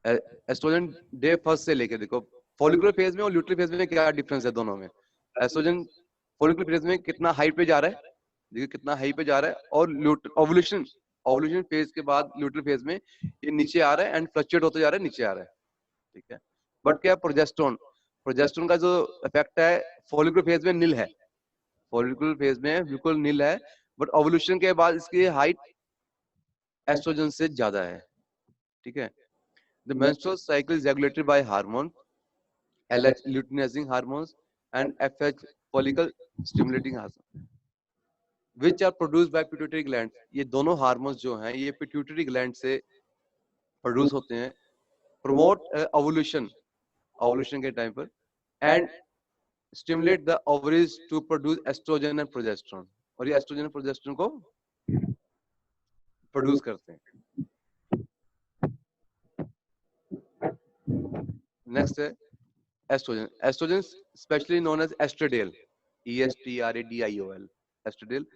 Oestrogen day first से लेके देखो फॉलिकुलर फेज में और ल्यूटरल फेज में क्या डिफरेंस है दोनों में। एस्ट्रोजन फॉलिकुलर फेज में कितना हाइट पे जा रहा है, देखिए कितना हाई पे जा रहा है, और ओवुलेशन ओवुलेशन फेज के बाद ल्यूटरल फेज में ये नीचे आ रहा है एंड फ्लक्चुएट होते जा रहा है, नीचे आ रहा है, ठीक है। बट क्या प्रोजेस्टेरोन, प्रोजेस्टेरोन का जो इफेक्ट है फॉलिकुलर फेज में नील है, फॉलिकुलर फेज में बिल्कुल नील है, बट ओवुलेशन के बाद इसकी हाइट एस्ट्रोजन से ज्यादा है, ठीक है। The menstrual cycle is regulated by hormone LH luteinizing hormones and FH follicle stimulating hormones which are produced by pituitary gland। ये दोनों हार्मोन्स जो हैं ये पिट्यूटरी ग्लैंड से प्रोड्यूस होते हैं, प्रमोट ओवुलेशन ओवुलेशन के टाइम पर, and stimulate the ovaries to produce oestrogen and progesterone, और ये एस्ट्रोजन और प्रोजेस्टेरोन को प्रोड्यूस करते हैं। नेक्स्ट है oestrogen. Oestrogen specially known as oestradiol, ESTRADIOL, oestradiol,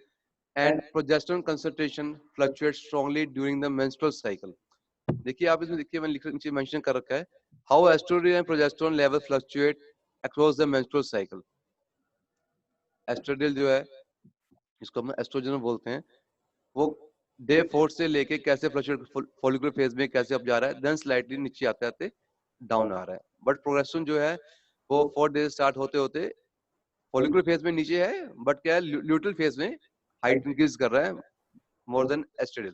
and progesterone concentration fluctuates strongly during the menstrual cycle। देखिए आप इसमें देखिए मैंने नीचे मेंशन कर रखा है how estrogen and progesterone level fluctuate across the menstrual cycle। Estradiol जो है इसको हम एस्ट्रोजन बोलते हैं, वो डे 4 से लेके कैसे फ्लक्चुएट फॉलिकुलर फेज में कैसे अप जा रहा है, देन स्लाइटली नीचे आते आते डाउन आ रहा है। बट प्रोजेस्टेरोन जो है वो 4 डेज स्टार्ट होते होते फॉलिकुलर फेज में नीचे है, बट क्या है ल्यूटरल फेज में हाइट इंक्रीज कर रहा है more than estradiol।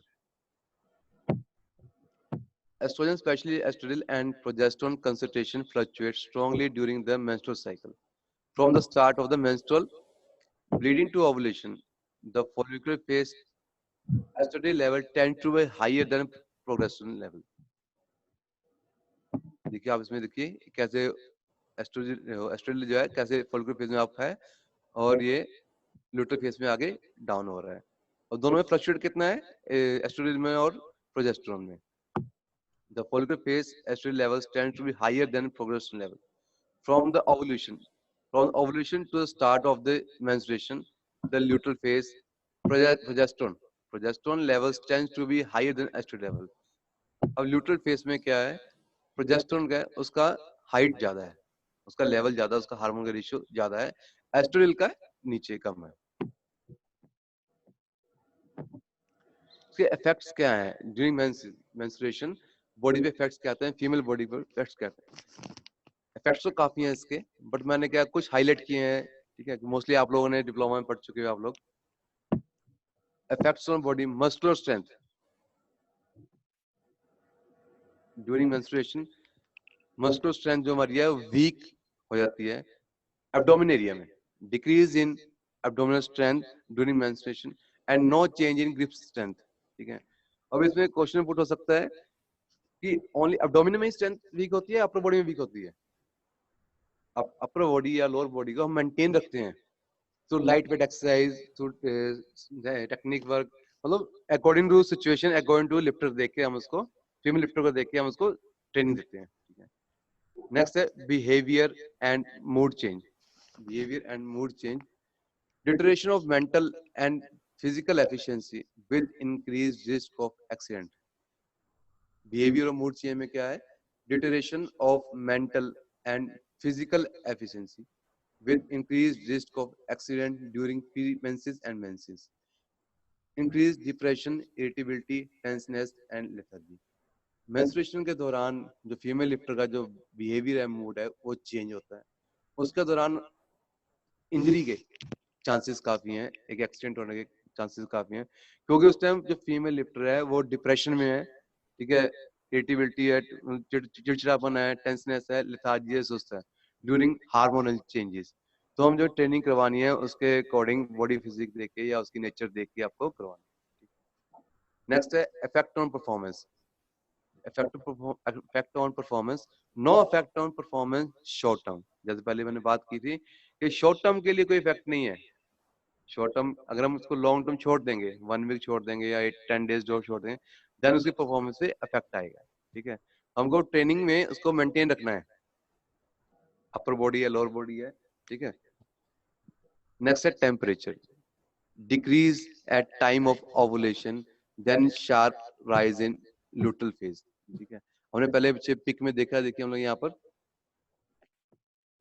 Estrogen, especially estradiol and progesterone concentration fluctuates strongly during the menstrual cycle. From the start of the menstrual bleeding to ovulation, the follicular phase estradiol level tend to be higher than progesterone level। देखिए आप इसमें देखिए कैसे एस्ट्रोडियल जो है कैसे follicular phase में up है और ये ल्यूटरल फेज में आगे डाउन हो रहा है, और दोनों में फ्लक्चुएट कितना है एस्ट्रोडियल में और प्रोजेस्टेरोन में। The follicular phase estrogen levels tend to be higher than progesterone level. From the ovulation to the start of the menstruation, the luteal phase, progesterone levels tends to be higher than estrogen level। अब luteal phase में क्या है, progesterone का है उसका height ज्यादा है, उसका लेवल ज्यादा, उसका हार्मोन का रेशियो ज्यादा है, एस्ट्रोडियल का नीचे कम है। इसके इफेक्ट्स क्या हैं ड्यूरिंग मेंस्ट्रुएशन, बॉडी पे इफेक्ट्स क्या आते हैं, फीमेल बॉडी पर इफेक्ट्स क्या आते हैं। इफेक्ट्स तो काफी हैं इसके, बट मैंने क्या कुछ हाईलाइट किए हैं, ठीक है, मोस्टली आप लोगों ने डिप्लोमा में पढ़ चुके हो आप लोग। Effects on body, muscular strength during menstruation, muscular strength जो हमारी है वीक हो जाती है। एब्डोमेन एरिया में decrease in abdominal strength during menstruation and no change in grip strength, ठीक है। अब इसमें क्वेश्चन पुट हो सकता है कि ओनली एब्डोमेन में ही स्ट्रेंथ वीक होती है, अपर बॉडी में वीक होती है। अपर बॉडी या लोअर बॉडी को हम मेंटेन रखते हैं through light weight exercise, through technique work, मतलब according to situation, according to lifter देख के हम उसको, फीमेल लिफ्टर को देख के हम उसको ट्रेनिंग देते हैं, ठीक है। नेक्स्ट है behaviour and mood change. Behaviour and mood change, deterioration of mental and physical efficiency with increased risk of accident. Behaviour और मूड चेंज में क्या है, deterioration of mental and physical efficiency with increased risk of accident during premenses and menses, increased depression, irritability, tenseness and lethargy। Menstruation के दौरान जो female lifter का जो behaviour है, मूड है, वो चेंज होता है। उसके दौरान इंजरी के चांसेस काफी हैं, एक एक्सीडेंट होने के चांसेस काफी हैं, क्योंकि उस टाइम जो फीमेल लिफ्टर है वो डिप्रेशन में है, ठीक है, इरिटेबिलिटी है, चिड़चिड़ापन है, टेंसनेस है, लेथार्जी है, सुस्त है ड्यूरिंग हार्मोनल चेंजेस। तो हम जो ट्रेनिंग करवानी है उसके अकॉर्डिंग बॉडी फिजिक देख के या उसकी नेचर देख के आपको करवानी है। नेक्स्ट है effect on performance. Effect on performance, no effect on performance short term. जैसे पहले मैंने बात की थी कि शॉर्ट टर्म के लिए कोई इफेक्ट नहीं है। शॉर्ट टर्म अगर हम उसको लॉन्ग टर्म छोड़ देंगे, 1 वीक छोड़ देंगे या 10 डेज जो छोड़ देंगे, देन उसकी परफॉर्मेंस पे इफेक्ट आएगा, ठीक है। हमको ट्रेनिंग में उसको मेंटेन रखना है, अपर बॉडी है, लोअर बॉडी है, ठीक है। नेक्स्ट है temperature, decrease at time of ovulation then sharp rise in luteal phase, ठीक है। हमने पहले पीछे पिक में देखा, देखिए हम लोग यहाँ पर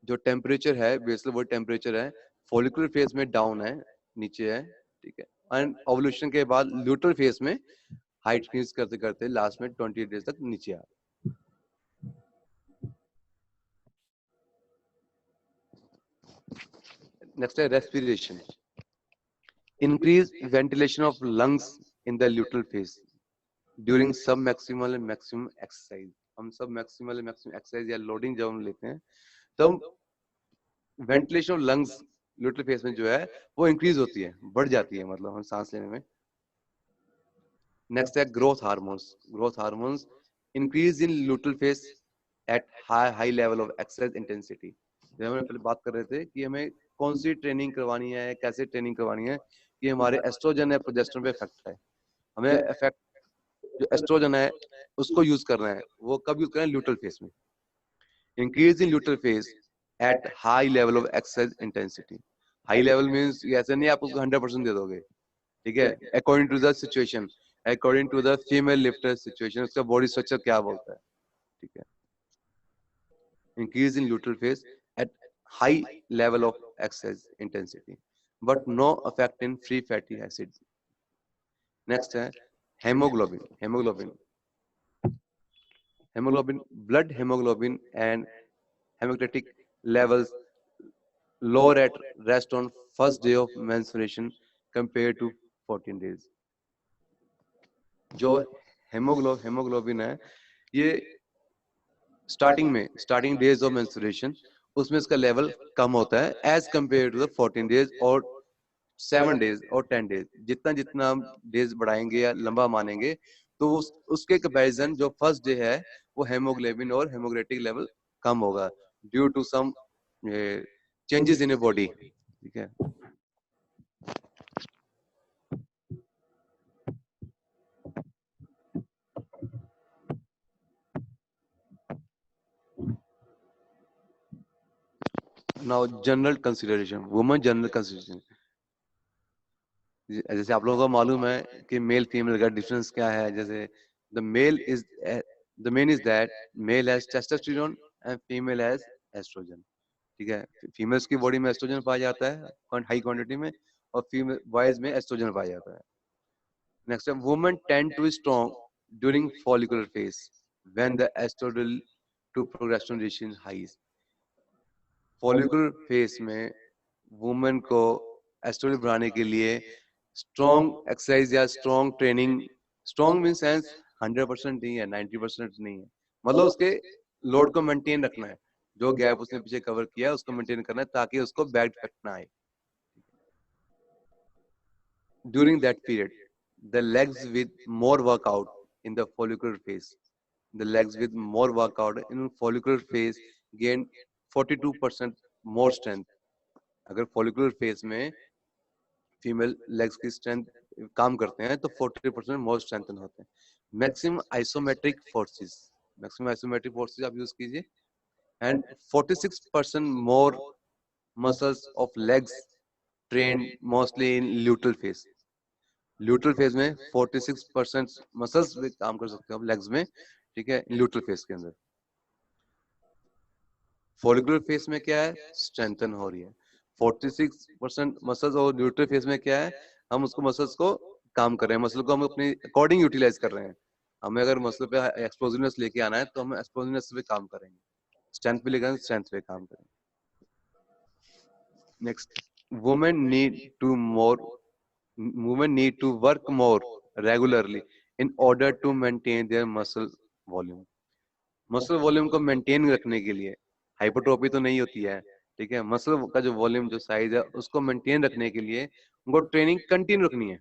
जो टेम्परेचर है बेसल वो टेम्परेचर है, फॉलिकुलर फेज में डाउन है, नीचे है, ठीक है। एंड ओवुलेशन के बाद ल्यूटरल फेज में हाइट इंक्रीज करते करते लास्ट में 28 डेज तक नीचे आ। नेक्स्ट है respiration, increase ventilation of lungs in the luteal phase during submaximal and maximum exercise. हम सब मैक्सिमल मैक्सिमम एक्सरसाइज या लोडिंग जब हम लेते हैं तो ventilation of lungs luteal phase में जो है वो इंक्रीज होती है, बढ़ जाती है, मतलब हम सांस लेने में। नेक्स्ट है growth hormones, growth hormones increase in luteal phase at high level of exercise intensity. जब हम पहले बात कर रहे थे कि हमें कौन सी ट्रेनिंग करवानी है, कैसे ट्रेनिंग करवानी है, कि हमारे एस्ट्रोजन है प्रोजेस्टेरोन पे इफेक्ट है। हमें इफेक्ट जो एस्ट्रोजन है उसको यूज करना है, वो कब यूज करना है, ल्यूटरल फेज में। Increase in luteal phase at high level of exercise intensity. High level means ऐसे नहीं आप उसको 100% दे दोगे, ठीक है, according to the situation, according to the female lifter situation, उसका बॉडी स्ट्रक्चर क्या बोलता है, ठीक है। Increase in luteal phase at high level of exercise intensity but no affect in free fatty acid. Next है haemoglobin, haemoglobin, hemoglobin, blood hemoglobin and hemostatic levels lower at rest on first day of menstruation compared to 14 days। जो haemoglobin है ये starting days of menstruation उसमें इसका level कम होता है as compare to the 14 days और 7 डेज और 10 डेज। जितना जितना हम डेज बढ़ाएंगे या लंबा मानेंगे तो उसके कंपैरिजन जो फर्स्ट डे है वो हेमोग्लोबिन और हेमोग्रेटिक लेवल कम होगा due to some changes in a body, ठीक है। Now general consideration, women general consideration. जैसे आप लोगों को मालूम है कि मेल फीमेल का डिफरेंस क्या है। जैसे the male is the main is that male has testosterone and female has oestrogen, ठीक है। फीमेल्स की बॉडी में एस्ट्रोजन पाया जाता है हाई क्वांटिटी में और फीमेल बॉयज में एस्ट्रोजन पाया जाता है। नेक्स्ट है women tend to be strong during follicular phase when the estradiol to progesterone ratio high. Follicular phase में वुमेन को एस्ट्रोजन बढ़ाने के लिए स्ट्रॉन्ग एक्सरसाइज या strong training, strong mean sense 100% नहीं है, 90% नहीं है, मतलब उसके लोड को मेंटेन रखना है, जो गैप उसने पीछे कवर किया है उसको मेंटेन करना है ताकि उसको बैक इफेक्ट ना आए। During that period the legs with more workout in the follicular phase, the legs with more workout in follicular phase gain 42% more strength. अगर फॉलिकुलर फेज में फीमेल लेग्स की स्ट्रेंथ काम करते हैं तो 40% मोर स्ट्रेंथन होते हैं। Maximum isometric forces, maximum isometric forces आप यूज कीजिए and 46% more muscles of legs train mostly in luteal phase. Luteal phase में 46% मसल्स भी काम कर सकते हो लेग्स में, ठीक है, ल्यूटरल फेज के अंदर। फॉलिकुलर फेज में क्या है, स्ट्रेंथन हो रही है। 46% मसल्स और ल्यूटरल फेज में क्या है, हम उसको मसल्स को काम कर रहे हैं, मसल को हम अपने अकॉर्डिंग यूटिलाइज कर रहे हैं। हमें अगर मसल पे एक्सप्लोसिवनेस लेके आना है तो हम एक्सप्लोसिवनेस पे काम करेंगे, स्ट्रेंथ पे लेकर स्ट्रेंथ पे काम करेंगे। Next, women need to more women need to work more regularly in order to maintain their muscle volume। Muscle volume को मेंटेन रखने के लिए, हाइपरट्रोफी तो नहीं होती है, ठीक है, मसल का जो वॉल्यूम जो साइज है उसको मेंटेन रखने के लिए उनको ट्रेनिंग कंटिन्यू रखनी है।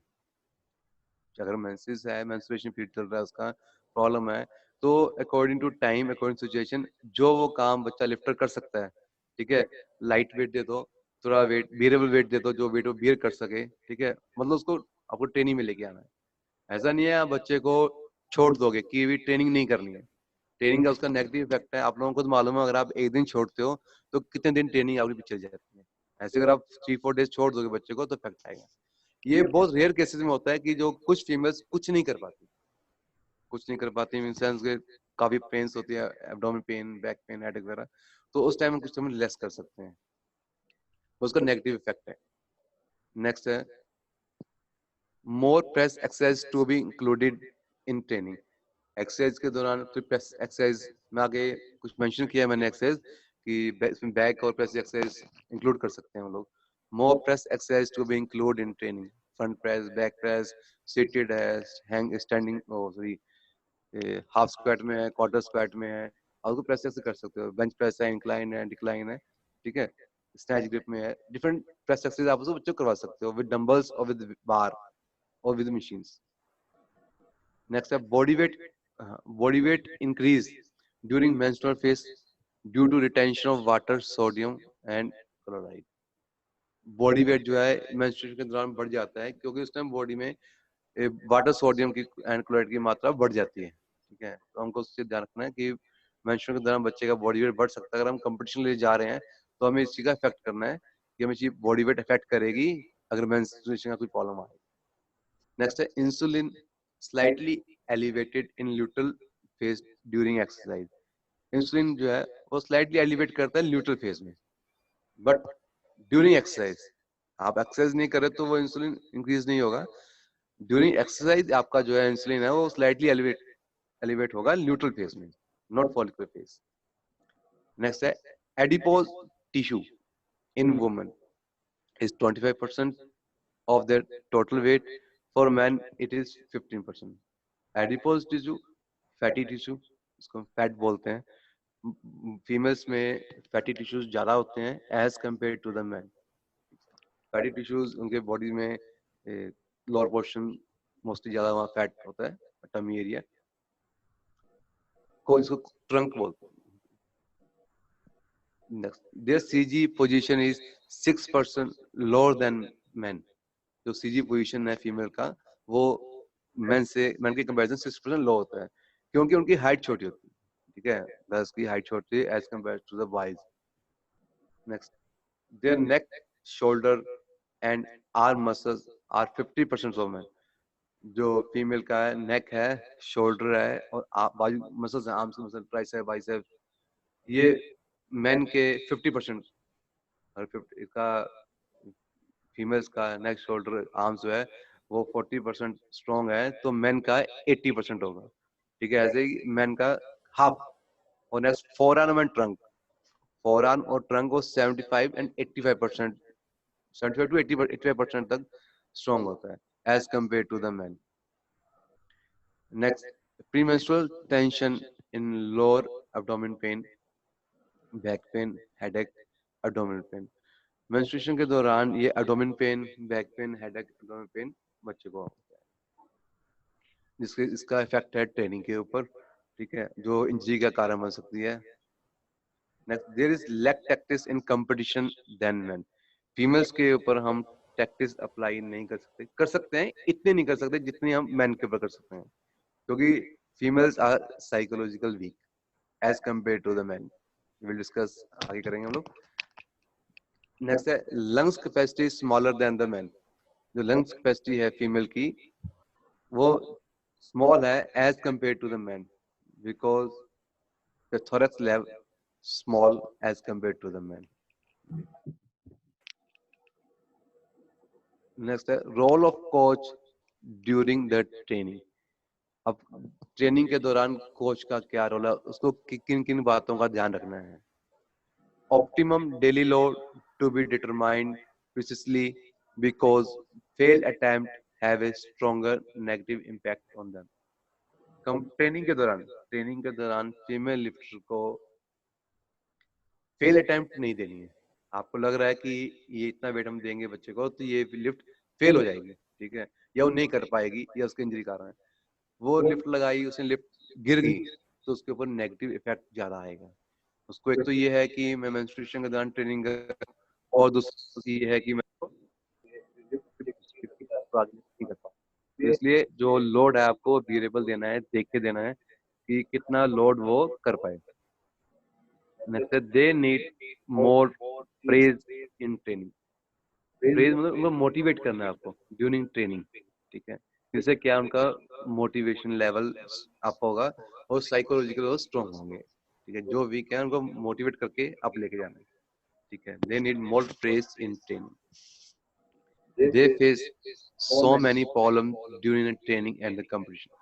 अगर मेंसेस है, मेंस्ट्रुएशन पीरियड चल रहा है, उसका प्रॉब्लम है, तो according to time according situation जो वो काम बच्चा लिफ्टर कर सकता है, ठीक है, लाइट वेट दे दो, थोड़ा वेट बियरेबल वेट दे दो, जो वेट वो बियर कर सके, ठीक है, मतलब उसको आपको ट्रेनिंग में लेके आना है। ऐसा नहीं है आप बच्चे को छोड़ दोगे कि भी ट्रेनिंग नहीं करनी है। ट्रेनिंग का उसका नेगेटिव इफेक्ट है, आप लोगों को तो मालूम है, अगर आप एक दिन छोड़ते हो तो कितने दिन ट्रेनिंग आपकी पीछे जाती है। ऐसे अगर आप 3-4 डेज छोड़ दोगे बच्चे को तो इफेक्ट आएगा। ये बहुत रेयर केसेस में होता है कि जो कुछ फीमेल्स कुछ नहीं कर पाती, कुछ नहीं कर पाती, इन सेंस के काफी पेन्स होती है, abdomen pain, back pain, headache वगैरह, तो उस टाइम में कुछ समय लेस कर सकते हैं, उसका नेगेटिव इफेक्ट है। नेक्स्ट है more press exercise to be included in training. Exercise के दौरान फिर प्रेस एक्सरसाइज में आगे कुछ मेंशन किया है मैंने एक्सरसाइज कि इसमें बैक और प्रेस एक्सरसाइज इंक्लूड कर सकते हैं हम लोग। More press exercise to be include in training, front press, back press, seated है, hang standing, sorry half squat में है, क्वार्टर स्क्वाट में है, और उसको प्रेस एक्सरसाइज कर सकते हो। बेंच प्रेस है, इंक्लाइन है, डिक्लाइन है, ठीक है, स्नैच ग्रिप में है, डिफरेंट प्रेस एक्सरसाइज आप उसको बच्चों को करवा सकते हो विद डंबल्स और विद बार और विद मशीन्स। नेक्स्ट है body weight increase during menstrual phase due to retention of water, sodium and chloride. Body weight जो है मेंस्ट्रुएशन के दौरान बढ़ जाता है क्योंकि उस टाइम बॉडी में वाटर, सोडियम की एंड क्लोराइड की मात्रा बढ़ जाती है, ठीक है। तो हमको उससे ध्यान रखना है कि मेंस्ट्रुएशन के दौरान बच्चे का बॉडी वेट बढ़ सकता है। अगर हम कंपटीशन ले जा रहे हैं तो हमें इस चीज का इफेक्ट करना है कि हमें चीज बॉडी वेट इफेक्ट करेगी अगर मेंस्ट्रुएशन का कोई प्रॉब्लम आए। नेक्स्ट है इंसुलिन स्लाइटली एलिवेटेड इन luteal phase during exercise. Insulin जो है वो स्लाइटली एलिवेट करता है ल्यूटरल फेज में, बट ड्यूरिंग एक्सरसाइज आप एक्सरसाइज नहीं कर रहे तो वो इंसुलिन इंक्रीज नहीं होगा। ड्यूरिंग एक्सरसाइज आपका जो है इंसुलिन है वो स्लाइटली एलिवेट होगा ल्यूटरल फेज में, नॉट फॉलिकुलर फेज। नेक्स्ट है adipose tissue in women is 25% of their total weight. For men, it is 15%. Adipose tissue, fatty tissue, इसको फैट बोलते हैं। फीमेल्स में फैटी टिश्यूज ज्यादा होते हैं as compare to the man. Fatty tissues उनके body में लोअर पोर्शन मोस्टली ज्यादा वहाँ फैट होता है, टमी एरिया को इसको ट्रंक बोलते हैं। Next, their CG position is 6% lower than men. जो CG पोजीशन है फीमेल का वो मैन के कंपैरिजन 6% लो होता है क्योंकि उनकी हाइट छोटी होती है, ठीक है, गर्ल्स की हाइट छोटी है as compare to the boys. Next, there neck, shoulder and arm muscles are 50% of man. जो फीमेल का है नेक है, शोल्डर है और बाजू मसल्स है, आर्म्स मसल, ट्राइसेप, बाइसेप, ये मैन के 50% और 50 इसका फीमेल्स का नेक, शोल्डर, आर्म्स जो है वो 40% स्ट्रॉन्ग है तो मेन का 80% होगा, ठीक है। ऐसे ही मेन का हाफ। और next four arm and trunk, four arm और ट्रंक को 75 एंड 85%, 75 टू 85% तक स्ट्रॉन्ग होता है as compare to the man. Next, premenstrual tension in lower abdomen pain, back pain, headache, abdomen pain. Menstruation के दौरान ये abdomen pain, back pain, headache, abdomen pain बच्चे को होता है, जिसके इसका इफेक्ट है ट्रेनिंग के ऊपर, ठीक है, जो इंजरी का कारण बन सकती है। Next, there is leg tactics in competition than men. Females के ऊपर हम टैक्टिस अप्लाई नहीं कर सकते हैं, इतने नहीं कर सकते जितनी हम मैन के ऊपर कर सकते हैं क्योंकि females are psychological weak as compare to the man. Will discuss आगे करेंगे हम लोग। नेक्स्ट है lungs capacity smaller than the man. जो लंग्स कैपेसिटी है फीमेल की वो स्मॉल है as compare to the man because the thorax level small as compare to the man. Next है role of coach during the training. अब training के दौरान coach का क्या रोल है, उसको किन किन बातों का ध्यान रखना है। Optimum daily load to be determined precisely because failed attempt have a stronger negative impact on them. Training के दौरान फीमेल लिफ्टर को फेल अटेम्प्ट नहीं देनी है। आपको लग रहा है कि ये इतना वेट हम देंगे बच्चे को तो ये लिफ्ट फेल हो जाएगी, ठीक है, या वो नहीं कर पाएगी या उसके इंजरी कारण है, वो लिफ्ट लगाई, उसने लिफ्ट गिर गई तो उसके ऊपर नेगेटिव इफेक्ट ज्यादा आएगा। उसको एक तो ये है कि मैं मेंस्ट्रुएशन के दौरान ट्रेनिंग और दूसरी ये है कि मैं नहीं कर पाऊँ, इसलिए जो लोड है आपको वेरिएबल देना है, देख के देना है कि कितना लोड वो कर पाए। Next, they need more praise in training. Praise मतलब उनको मोटिवेट करना है आपको ड्यूरिंग ट्रेनिंग, ठीक है। इससे क्या उनका मोटिवेशन लेवल अप होगा और साइकोलॉजिकल वो स्ट्रॉन्ग होंगे। ठीक है, जो वीक है उनको मोटिवेट करके अप लेके जाना है। ठीक है, they need more press in training, they face so many problem during training and the competition.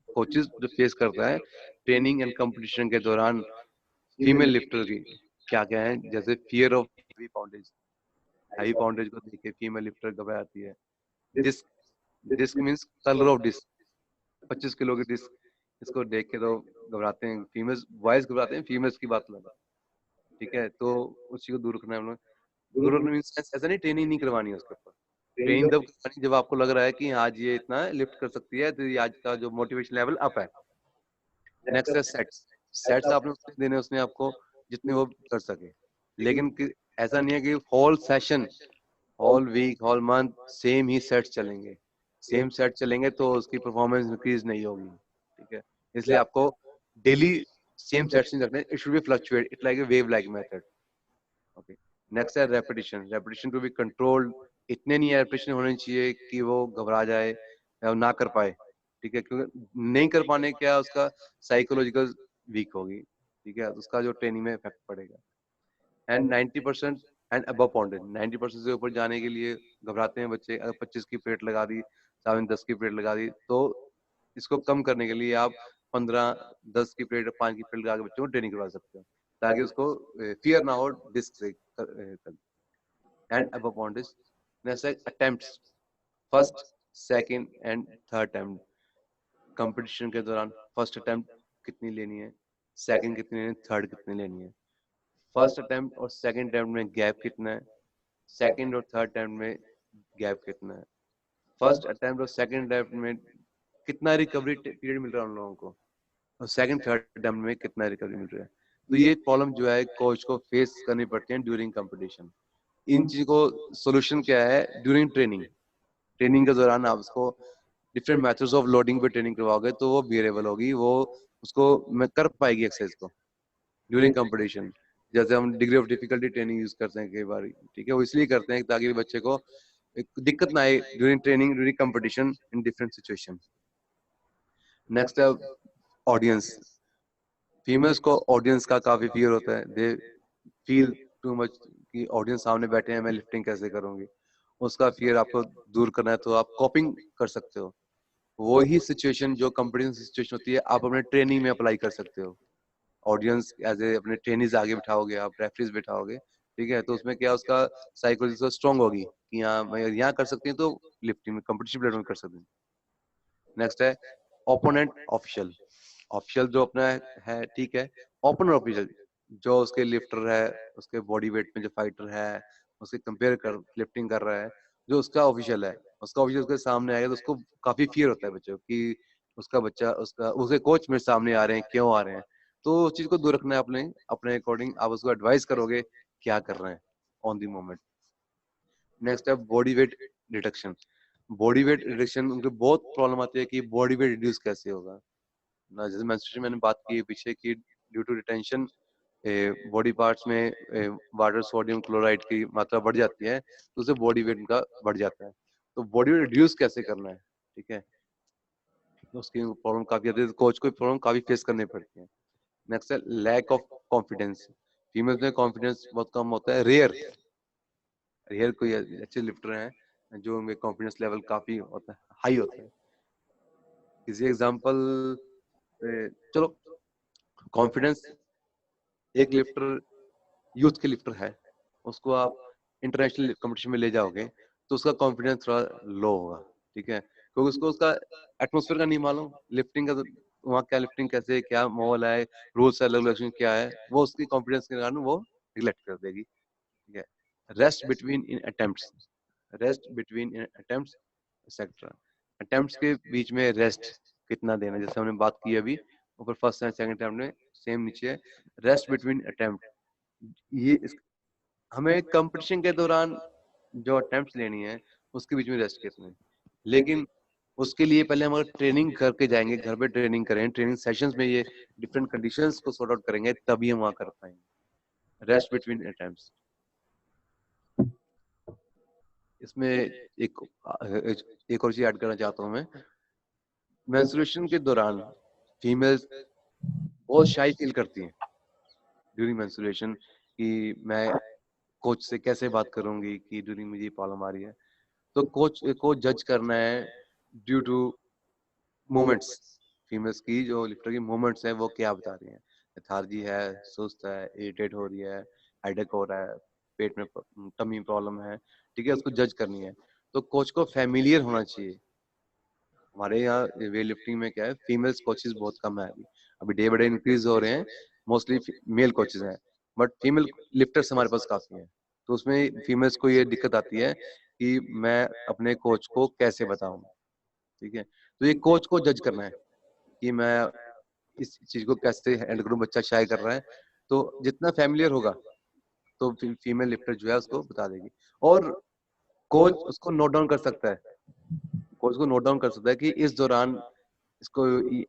Coaches जो फेस करता है ट्रेनिंग एंड कंपटीशन के दौरान फीमेल लिफ्टर की क्या क्या है, जैसे fear of heavy poundage, heavy poundage को देख के फीमेल लिफ्टर घबराती है। Disc, disc means colour of disc, 25 kilo की डिस्क, इसको देख के तो घबराते हैं फीमेल्स, बॉयज घबराते हैं, फीमेल्स की बात अलग है। ठीक है, तो उसी को दूर रखना है हम लोग। दूर रखना मींस ऐसा नहीं ट्रेनिंग नहीं करवानी है उसके ऊपर, ट्रेनिंग तब करवानी जब आपको लग रहा है कि आज ये इतना लिफ्ट कर सकती है, तो ये आज का जो मोटिवेशन लेवल अप है। नेक्स्ट है सेट्स, सेट्स आपने उसके देने उसने आपको जितने वो कर सके, लेकिन ऐसा नहीं है कि whole session, whole week, whole month same ही सेट्स चलेंगे, सेम सेट चलेंगे तो उसकी परफॉर्मेंस इंक्रीज नहीं होगी। ठीक है, इसलिए आपको डेली सेम सेट्स नहीं रखने, it should be fluctuate, it like a wave like method. Okay, next है repetition, repetition to be controlled, इतने नहीं रेपिटेशन होने चाहिए कि वो घबरा जाए या ना कर पाए। ठीक है, क्योंकि नहीं कर पाने क्या उसका साइकोलॉजिकल वीक होगी। ठीक है, उसका जो ट्रेनिंग में इफेक्ट पड़ेगा। एंड 90% एंड अबव पाउंडेज, 90% से ऊपर जाने के लिए घबराते हैं बच्चे। अगर 25 की प्लेट लगा दी, 7-10 की प्लेट लगा दी, तो इसको कम करने के लिए आप 15, 10 की प्लेट, 5 की प्लेट लगा के बच्चों को ट्रेनिंग करवा सकते हो, ताकि उसको फियर ना हो डिस्क से। And above poundage, next attempts, first, second and third attempt. Competition के दौरान फर्स्ट अटेम्प्ट कितनी लेनी है, सेकंड कितनी लेनी है, थर्ड कितनी लेनी है। फर्स्ट अटेम्प्ट और सेकंड अटेम्प्ट में गैप कितना है, सेकंड और थर्ड अटेम्प्ट में गैप कितना है, फर्स्ट अटेम्प्ट और सेकंड अटेम्प्ट में कितना रिकवरी पीरियड मिल रहा है उन लोगों को, और सेकंड थर्ड अटेम्प्ट में कितना रिकवरी मिल रहा है। तो ये प्रॉब्लम जो है कोच को फेस करनी पड़ती है ड्यूरिंग कंपटीशन। इन चीजों को सोल्यूशन क्या है, ड्यूरिंग ट्रेनिंग, ट्रेनिंग के दौरान आप उसको डिफरेंट मेथड्स ऑफ लोडिंग पे ट्रेनिंग करवाओगे तो वो बिहेवेबल होगी, वो उसको मैं कर पाएगी एक्सरसाइज को ड्यूरिंग कंपटीशन। जैसे हम degree of difficulty training use करते हैं कई बार। ठीक है, वो इसलिए करते हैं ताकि बच्चे को एक दिक्कत ना आए during training, during competition, in different situation. Next है ऑडियंस, फीमेल्स को ऑडियंस का काफी फियर होता है, दे फील टू मच कि ऑडियंस सामने बैठे हैं, मैं लिफ्टिंग कैसे करूंगी, उसका फियर आपको दूर करना है तो आप कॉपिंग कर सकते हो। वही सिचुएशन जो कंपटीशन सिचुएशन होती है आप अपने ट्रेनिंग में अप्लाई कर सकते हो। ऑडियंस एज ए अपने ट्रेनिज आगे बिठाओगे, आप रेफरीज बिठाओगे। ठीक है, तो उसमें क्या उसका साइकोलॉजी स्ट्रॉन्ग होगी कि हाँ मैं यहाँ कर सकती हूँ तो लिफ्टिंग में कंपटीशन प्लेटफॉर्म कर सकती हूँ। नेक्स्ट है ओपोनेंट ऑफिशियल, ऑफिशियल जो अपना है ठीक है, ओपोनेंट ऑफिशियल जो उसके लिफ्टर है, उसके बॉडी वेट में जो फाइटर है उसके कंपेयर कर लिफ्टिंग कर रहा है, जो उसका ऑफिशियल है, उसका ऑफिशियल उसके सामने आएगा तो उसको काफी फियर होता है बच्चों की, उसका बच्चा, उसका उसके कोच मेरे सामने आ रहे हैं, क्यों आ रहे हैं। तो उस चीज को दूर रखना है अपने अपने अकॉर्डिंग, आप उसको एडवाइस करोगे क्या कर रहे हैं ऑन दी मोमेंट। नेक्स्ट है body weight reduction, body weight reduction उनको बहुत प्रॉब्लम आती है कि बॉडी वेट रिड्यूस कैसे होगा ना। जैसे मेंस्ट्रुएशन मैंने बात की है पीछे की, due to retention body parts में वाटर सोडियम क्लोराइड की मात्रा बढ़ जाती है, तो उससे बॉडी वेट उनका बढ़ जाता है। तो बॉडी वेट रिड्यूस कैसे करना है, ठीक है, तो उसकी प्रॉब्लम काफी आती है, कोच को प्रॉब्लम काफी फेस करनी पड़ती है। नेक्स्ट है लैक ऑफ कॉन्फिडेंस, फीमेल्स में कॉन्फिडेंस बहुत कम होता है, रेयर रेयर कोई अच्छे लिफ्टर हैं जो उनमें कॉन्फिडेंस लेवल काफी होता है, हाई होता है। किसी एग्जांपल, चलो, कॉन्फिडेंस, एक लिफ्टर यूथ के लिफ्टर है, उसको आप इंटरनेशनल कंपटीशन में ले जाओगे तो उसका कॉन्फिडेंस थोड़ा लो होगा। ठीक है, क्योंकि उसको उसका एटमोसफेयर का नहीं मालूम, लिफ्टिंग का वहाँ क्या लिफ्टिंग कैसे, क्या माहौल है, रूल्स है, रेगुलेशन क्या है, वो उसकी कॉन्फिडेंस के कारण वो निगलेक्ट कर देगी। ठीक है, रेस्ट बिटवीन इन अटेम्प्ट्स, रेस्ट बिटवीन इन अटेम्प्ट्स एक्सेट्रा, अटेम्प्ट्स के बीच में रेस्ट कितना देना, जैसे हमने बात की अभी ऊपर फर्स्ट एंड सेकंड अटेम्प्ट में, सेम नीचे है रेस्ट बिटवीन अटेम्प्ट। ये हमें कंपटीशन के दौरान जो अटेम्प्ट्स लेनी है उसके बीच में रेस्ट कितने, लेकिन उसके लिए पहले हम अगर ट्रेनिंग करके जाएंगे, घर पे ट्रेनिंग करें, ट्रेनिंग सेशंस में ये डिफरेंट कंडीशंस को सॉर्ट आउट करेंगे तभी हम वहां कर पाएंगे रेस्ट बिटवीन अटेम्प्ट्स। इसमें एक एक और चीज ऐड करना चाहता हूँ मैं। मेंस्ट्रुएशन के दौरान फीमेल्स बहुत शाई फील करती हैं ड्यूरिंग मेंस्ट्रुएशन, कि मैं कोच से कैसे बात करूंगी कि ड्यूरिंग मुझे प्रॉब्लम आ रही है। तो कोच को जज करना है ड्यू टू मूवमेंट्स। फीमेल्स की जो लिफ्टर की मूवमेंट्स है वो क्या बता रही हैं, लेथार्जी है, सुस्त है, इरिटेट हो रही है, हेडेक हो रहा है, पेट में टमी प्रॉब्लम है, ठीक है, उसको जज करनी है। तो कोच को फैमिलियर होना चाहिए। हमारे यहाँ वेट लिफ्टिंग में क्या है, फीमेल्स कोचेस बहुत कम है। अभी अभी डे बाय डे इंक्रीज हो रहे हैं, मोस्टली मेल कोचेस हैं, बट फीमेल लिफ्टर्स हमारे पास काफी हैं। तो उसमें फीमेल्स को ये दिक्कत आती है कि मैं अपने कोच को कैसे बताऊं, ठीक है। तो ये कोच को जज करना है कि मैं इस चीज को कैसे हैंडल करूं, बच्चा शाय कर रहा है। तो जितना फैमिलियर होगा तो फीमेल लिफ्टर जो है उसको बता देगी, और कोच उसको नोट डाउन कर सकता है। कोच को नोट डाउन कर सकता है कि इस दौरान इसको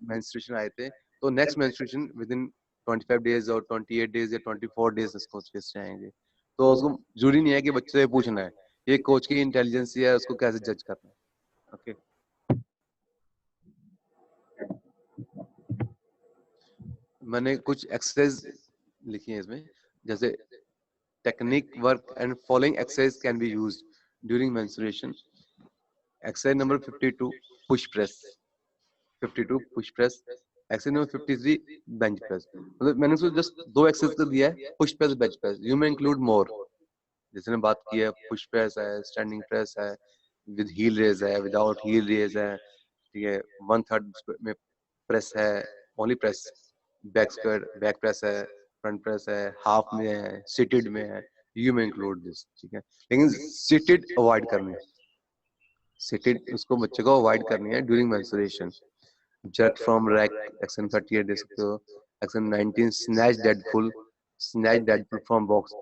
मेंस्ट्रुएशन आए थे, तो next menstruation with in 25 days और 28 डेज या 24 डेज इसको फिक्स आएंगे। तो उसको जरूरी नहीं है कि बच्चे से पूछना है, ये कोच की इंटेलिजेंस है, उसको कैसे जज करना है। ओके, मैंने कुछ एक्सरसाइज लिखी है इसमें, जैसे technique work and following exercise can be used during menstruation. Exercise number 52 push press, 52 push press. Exercise number 53 bench press. मतलब मैंने उसको जस्ट दो एक्सरसाइज कर दिया है, push press bench press. You may include मोर, जैसे मैंने बात की है, पुश प्रेस है, स्टैंडिंग प्रेस है, विद हील रेज है, विदाउट हील रेज है, ठीक है, 1/3 में प्रेस है, only press, back squat, back press है, फ्रंट प्रेस है, हाफ में है, सीटेड में है, यू मे इंक्लूड दिस, ठीक है। लेकिन सीटेड अवॉइड करनी है, सीटेड उसको बच्चे को अवॉइड करनी है ड्यूरिंग मेंस्ट्रुएशन। जेट फ्रॉम रैक एक्शन 38 दे सकते हो, action 19 snatch dead pull, snatch dead pull from box.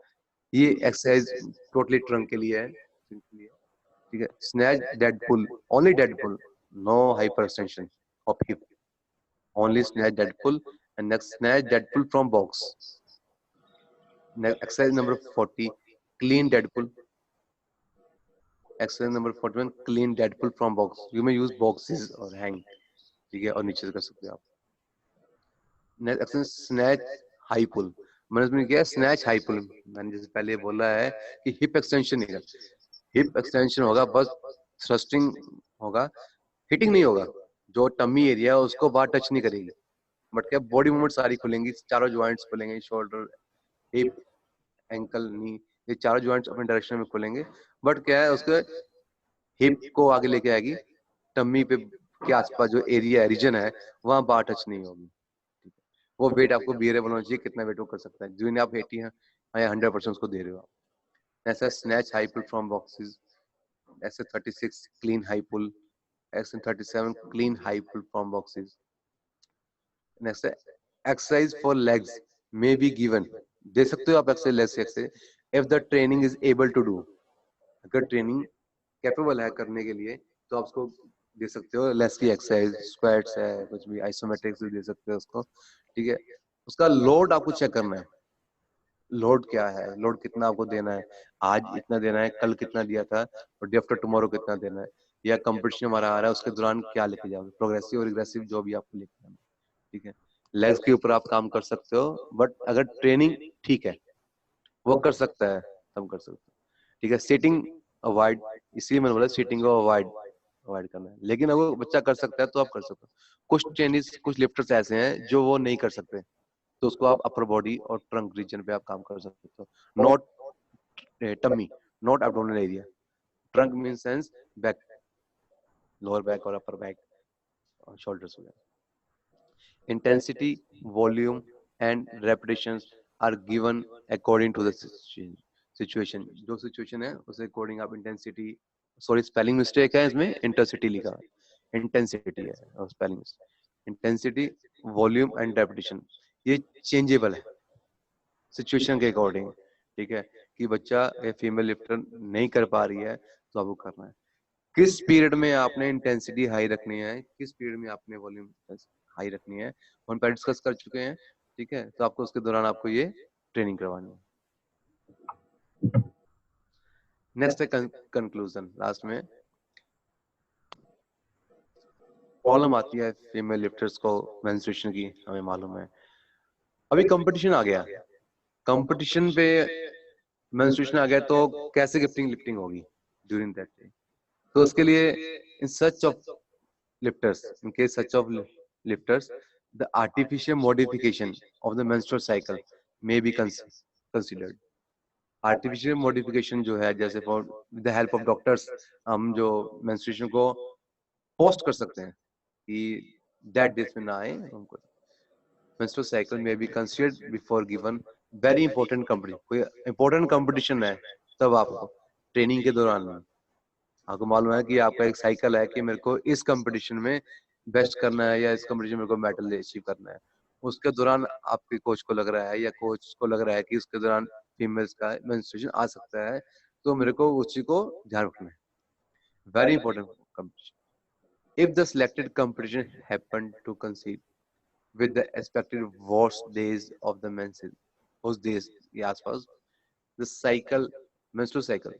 ये एक्सरसाइज टोटली ट्रंक के लिए है, ठीक है। Snatch dead pull, only dead pull, no hyper extension of hip, only snatch dead pull and next snatch dead pull from box. Exercise number 40 clean dead pull, exercise number 41 clean dead pull from box. You may use boxes और hang, ठीक है, और नीचे से कर सकते हो आप। नेक्स्ट एक्सरसाइज स्नैच हाई पुल। मैंने उसमें किया स्नैच हाई पुल। मैंने जैसे पहले बोला है कि हिप एक्सटेंशन नहीं कर, हिप एक्सटेंशन होगा बस, थ्रस्टिंग होगा, हिटिंग नहीं होगा। जो टमी एरिया है उसको बाहर टच नहीं करेगी, बट क्या बॉडी मूवमेंट सारी खुलेंगी, चारों ज्वाइंट्स खुलेंगे, शोल्डर, हिप, एंकल, नी, ये चारों ज्वाइंट्स अपने डायरेक्शन में खुलेंगे। बट क्या है, उसके हिप को आगे लेके आएगी, टम्मी पे के आसपास जो एरिया है, रीजन है, वहां बाहर टच नहीं होगी। वो वेट आपको बियरेबल होना चाहिए, कितना वेट वो कर सकता है, जो आप 80 हैं या 100% उसको दे रहे हो आप। ऐसा snatch high pull from boxes, ऐसे 36 क्लीन हाई पुल, ऐसे 37 clean high pull from boxes. Next exercise for legs may be given, दे सकते हो आप एक्सरसाइज लेग्स की exercise if the training is able to do. अगर ट्रेनिंग कैपेबल है करने के लिए तो आप उसको दे सकते हो, लेग्स की एक्सरसाइज, स्क्वाट्स है, कुछ भी आइसोमेट्रिक्स भी दे सकते हो उसको, ठीक है। उसका लोड आपको चेक करना है, लोड क्या है, लोड कितना आपको देना है, आज इतना देना है, कल कितना दिया था, और डे आफ्टर टुमारो कितना देना है, या कंपटीशन हमारा आ रहा है उसके दौरान क्या लेके जाओगे, प्रोग्रेसिव और रिग्रेसिव जो भी आपको लेके जाना है, ठीक है। लेग्स के ऊपर आप काम कर सकते हो, बट अगर ट्रेनिंग ठीक है, वो कर सकता है, तब कर सकते हो, ठीक है। सीटिंग अवॉइड, इसलिए मैंने बोला सीटिंग को अवॉइड अवॉइड करना है, लेकिन अगर बच्चा कर सकता है तो आप कर सकते हो। कुछ ट्रेनिस, कुछ लिफ्टर्स ऐसे हैं जो वो नहीं कर सकते, तो उसको आप अपर बॉडी और ट्रंक रीजन पे आप काम कर सकते हो, not tummy, not abdominal area. Trunk mean sense back, lower back और अपर बैक और शोल्डर्स वगैरह। Intensity, volume and repetitions are given according to the situation. जो सिचुएशन है उस अकॉर्डिंग आप इंटेंसिटी, सॉरी स्पेलिंग मिस्टेक है इसमें, इंटेंसिटी लिखा है, इंटेंसिटी है और spelling mistake. Intensity, volume and repetition ये चेंजेबल है सिचुएशन के अकॉर्डिंग, ठीक है। कि बच्चा या फीमेल लिफ्टर नहीं कर पा रही है तो आपको करना है, किस पीरियड में आपने इंटेंसिटी हाई रखनी है, किस पीरियड में आपने वॉल्यूम हाई रखनी है, हम पहले डिस्कस कर चुके हैं, ठीक है। तो आपको उसके दौरान आपको ये ट्रेनिंग करवानी है। नेक्स्ट है कंक्लूजन। लास्ट में प्रॉब्लम आती है फीमेल लिफ्टर्स को मेंस्ट्रुएशन की, हमें मालूम है। अभी कंपटीशन आ गया, कंपटीशन पे मेंस्ट्रुएशन आ गया तो कैसे लिफ्टिंग होगी ड्यूरिंग दैट डे। तो उसके लिए इन such of lifters, in case such of lifters, the artificial modification of the menstrual cycle may be considered. Artificial modification जो है, जैसे for with the help of doctors हम जो menstruation को post कर सकते हैं कि that days में ना आए हमको। menstrual cycle may be considered before given very important competition। कोई important competition है तब आपको ट्रेनिंग के दौरान आपको मालूम है कि आपका एक साइकिल है कि मेरे को इस कंपटीशन में बेस्ट करना है या इस कंपटीशन में मेरे को मेडल अचीव करना है, उसके दौरान आपके कोच को लग रहा है या कोच को लग रहा है कि उसके दौरान फीमेल्स का मेंस्ट्रुएशन आ सकता है, तो मेरे को उसी को ध्यान रखना है। Very important competition. If the selected competition happen to coincide with the expected worst days of the menses, उस डेज के आसपास the cycle menstrual cycle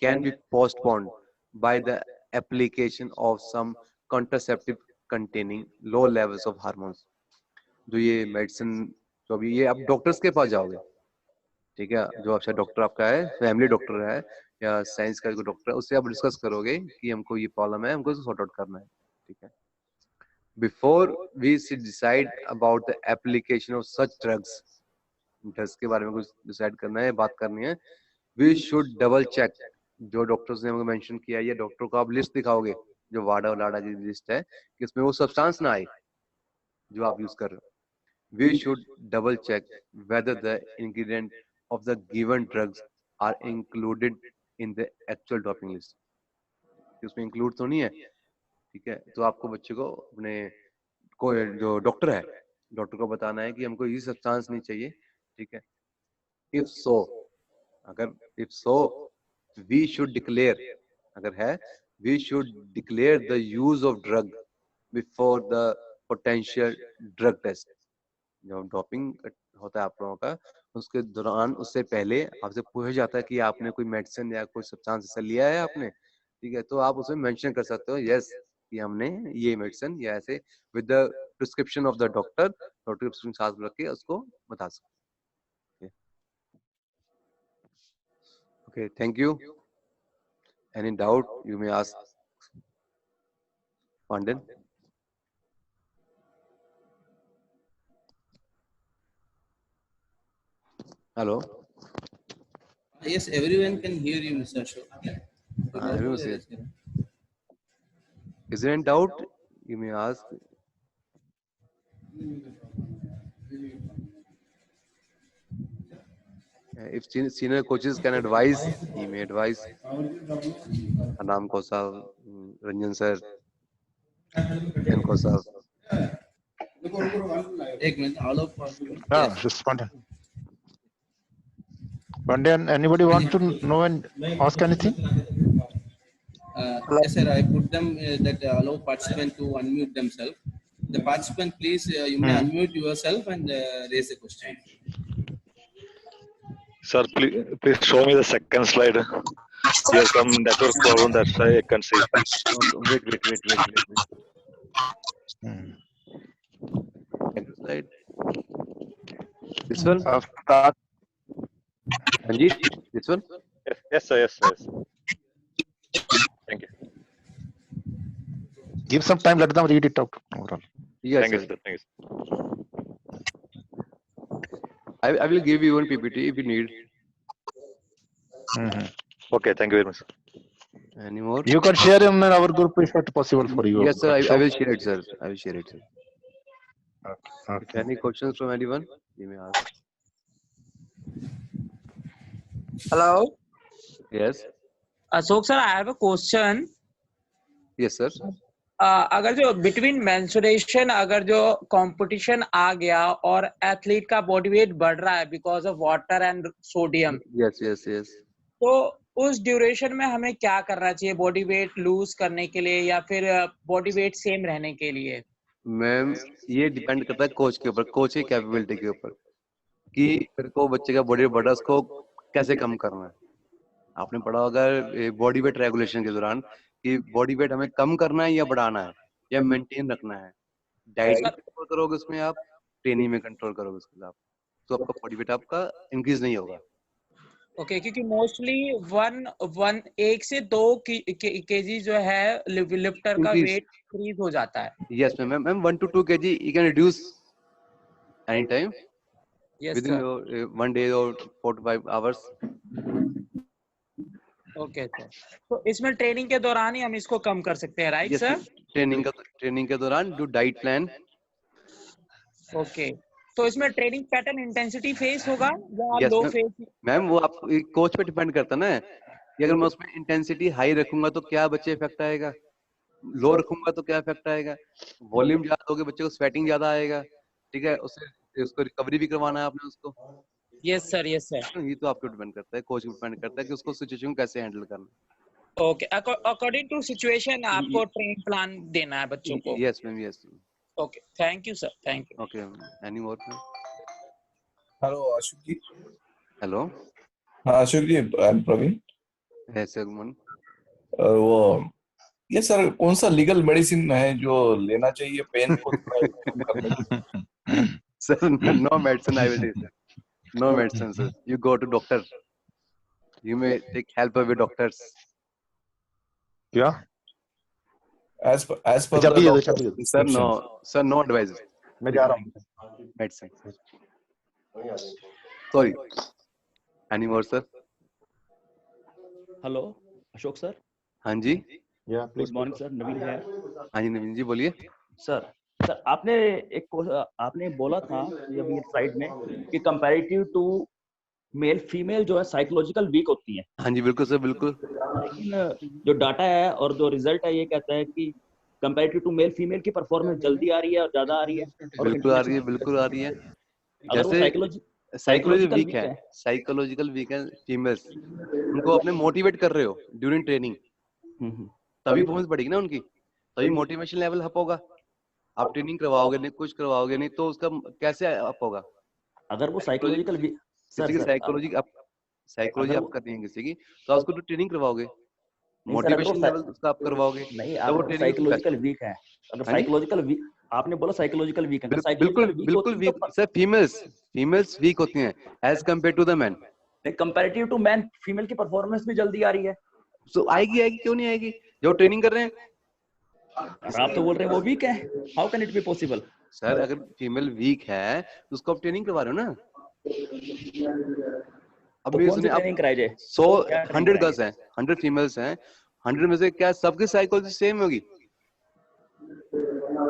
can be postponed by the application of some contraceptive containing low levels of hormones। जो ये medicine जो अभी ये आप doctors के पास जाओगे, ठीक है, जो आपका डॉक्टर आपका है, फैमिली डॉक्टर है या साइंस का कोई डॉक्टर है, उससे आप डिस्कस करोगे कि हमको ये प्रॉब्लम है, हमको इसको सॉर्ट आउट करना है, ठीक है। Before we decide about the application of such drugs के बारे में कुछ डिसाइड करना है, बात करनी है, वी शुड डबल चेक जो डॉक्टर्स ने हमको मेंशन किया है, ये डॉक्टर को आप लिस्ट दिखाओगे जो वाडा और लाडा की लिस्ट है कि इसमें वो सब्सटेंस ना आए जो आप यूज कर रहे हो। We should double check whether the ingredient of the given drugs are included in the actual doping list, उसमें इंक्लूड तो नहीं है, ठीक है। तो आपको बच्चे को अपने को जो डॉक्टर है, डॉक्टर को बताना है कि हमको ये सब्सटेंस नहीं चाहिए, ठीक है। इफ सो, अगर if so we should declare, अगर है, we should declare the use of drug before the potential drug test। जो डोपिंग होता है आप लोगों का, उसके दौरान उससे पहले आपसे पूछा जाता है कि आपने कोई मेडिसिन या कोई सब्सटेंस ऐसा लिया है आपने, ठीक है, तो आप उसमें मेंशन कर सकते हो यस कि हमने ये मेडिसिन या ऐसे with the prescription of the doctor, doctor की प्रिस्क्रिप्शन साथ में रख के उसको बता सकते हैं। Okay, thank you. Any doubt you may ask Pandit? Hello. Yes, everyone can hear you, Mr. Ashok. Everyone says. Is there any doubt you may ask? If senior coaches can advise, he may advise. Anam Kosa, Ranjan sir, Ken Kosa. एक minute, all of just Pandian, anybody want to know and ask anything? Yes, sir. I put them that allow participant to unmute themselves. The participant, please, you may unmute yourself and raise the question. Sir, please show me the second slide. There's some network problem, that's why I can't see. Wait. Next slide. This one? Ranjit, this one? Yes, sir. Thank you. Give some time, let them read it out overall. Yes, Thank you, sir. sir. Thank you, sir. I will give you one PPT if you need. Okay, thank you very much, sir. Any more? You can share in our group if it's possible for you. Yes, sir. I will share it, sir. I will share it, sir. Okay. Any questions from anyone? You may ask. Hello. Yes. Ashok sir, I have a question. Yes, sir. अगर जो between menstruation अगर जो competition आ गया और athlete का body weight बढ़ रहा है because of water and sodium, Yes. तो उस ड्यूरेशन में हमें क्या करना चाहिए बॉडी वेट लूज करने के लिए या फिर बॉडी वेट सेम रहने के लिए? मैम, ये डिपेंड करता है कोच के ऊपर, कोच की कैपेबिलिटी के ऊपर कि फिर को बच्चे का बॉडी बढ़ा उसको कैसे कम करना है। आपने पढ़ा होगा बॉडी वेट रेगुलेशन के दौरान कि बॉडी वेट हमें कम करना है या बढ़ाना है या मेंटेन रखना है। डाइट में कंट्रोल करोगे उसमें आप, ट्रेनिंग में कंट्रोल करोगे उसके आप, तो आपका बॉडी वेट आपका इंक्रीज नहीं होगा। ओके, क्योंकि मोस्टली एक से 2 केजी जो है लिफ्टर का Increase. वेट इंक्रीज हो जाता है। Yes, ma'am. 1 to 2 kg you can reduce anytime yes within sir. 1 day or 4 to 5 hours. Okay sir, तो इसमें ट्रेनिंग के दौरान ही हम इसको कम कर सकते हैं, राइट Yes, सर? ट्रेनिंग के दौरान do diet plan. ओके, तो इसमें ट्रेनिंग पैटर्न इंटेंसिटी फेस होगा या Yes, लो ma'am. फेस? मैम वो आप कोच पे डिपेंड करता है ना कि अगर मैं उसमें इंटेंसिटी हाई रखूंगा तो क्या बच्चे इफेक्ट आएगा, लो रखूंगा तो क्या इफेक्ट आएगा, वॉल्यूम ज्यादा होगे बच्चे को स्वेटिंग ज्यादा आएगा, ठीक है, उसको रिकवरी भी करवाना है आपने उसको। Yes sir, yes sir. ये तो आपको डिपेंड करता है, कोच पे डिपेंड करता है कि उसको सिचुएशन को कैसे हैंडल करना है। ओके, अकॉर्डिंग टू सिचुएशन आपको ट्रेन प्लान देना है बच्चों को। Yes ma'am, yes. Okay, thank you sir, thank you. Okay, any more? Hello Ashok ji. Hello, हाँ Ashok ji, I am Praveen. Yes गुमन। वो ये सर कौन सा लीगल मेडिसिन है जो लेना चाहिए पेन को थोड़ा कम करने के लिए? Sir no medicine I will take, sir no medicine sir, you go to doctor, you may take help with doctors. क्या? As per चाबी the दे दो, doctor's चाबी दे दो। prescription. सर नो एडवाइस मैं जा रहा हूँ। Medicine. Sorry, any more sir? Hello Ashok sir. हाँ जी, या गुड मॉर्निंग सर, नवीन है हाँ जी नवीन जी बोलिए। सर। सर आपने बोला था अभी स्लाइड में कि कंपैरेटिव टू मेल फीमेल जो है साइकोलॉजिकल वीक होती है। हाँ जी बिल्कुल सर, बिल्कुल। लेकिन जो डाटा है और जो रिजल्ट है ये कहता है कि कंपैरेटिव टू मेल फीमेल की परफॉर्मेंस जल्दी आ रही है और ज्यादा आ रही है। और बिल्कुल आ रही है, बिल्कुल आ रही है। अगर वो जैसे साइकोलॉजिकल वीक है, साइकोलॉजिकल वीक है फीमेल्स, उनको अपने मोटिवेट कर रहे हो ड्यूरिंग ट्रेनिंग, तभी परफॉर्मेंस बढ़ेगी ना उनकी, तभी मोटिवेशन लेवल अप होगा। आप ट्रेनिंग करवाओगे नहीं, कुछ करवाओगे नहीं, तो उसका कैसे अप होगा? अगर वो साइकोलॉजिकल किसी की साइकोलॉजी आप कर रही हैं किसी की, तो आप उसको तो ट्रेनिंग करवाओगे, मोटिवेशन लेवल उसका आप करवाओगे, नहीं, तब वो आप ट्रेनिंग साइकोलॉजिकल वीक है। अगर हाँ जी? साइकोलॉजिकल वीक, आपने बोला साइकोलॉजिकल वीक है, बिल्कुल बिल्कुल वीक सर, फीमेल्स वीक होती हैं as compare to the man. Comparative to man female की परफॉर्मेंस भी जल्दी आ रही है। सो आएगी, क्यों नहीं आएगी? जो ट्रेनिंग कर रहे हैं। और आप तो बोल रहे हैं वो वीक है, how can it be possible? Sir अगर फीमेल वीक है तो उसको आप ट्रेनिंग करवा रहे हो ना। अब तो ये कौन सी सुनिए, आप ट्रेनिंग कराई जाए? 100 गर्ल्स हैं, 100 फीमेल्स हैं, 100 में से क्या सबकी साइकोलॉजी सेम होगी?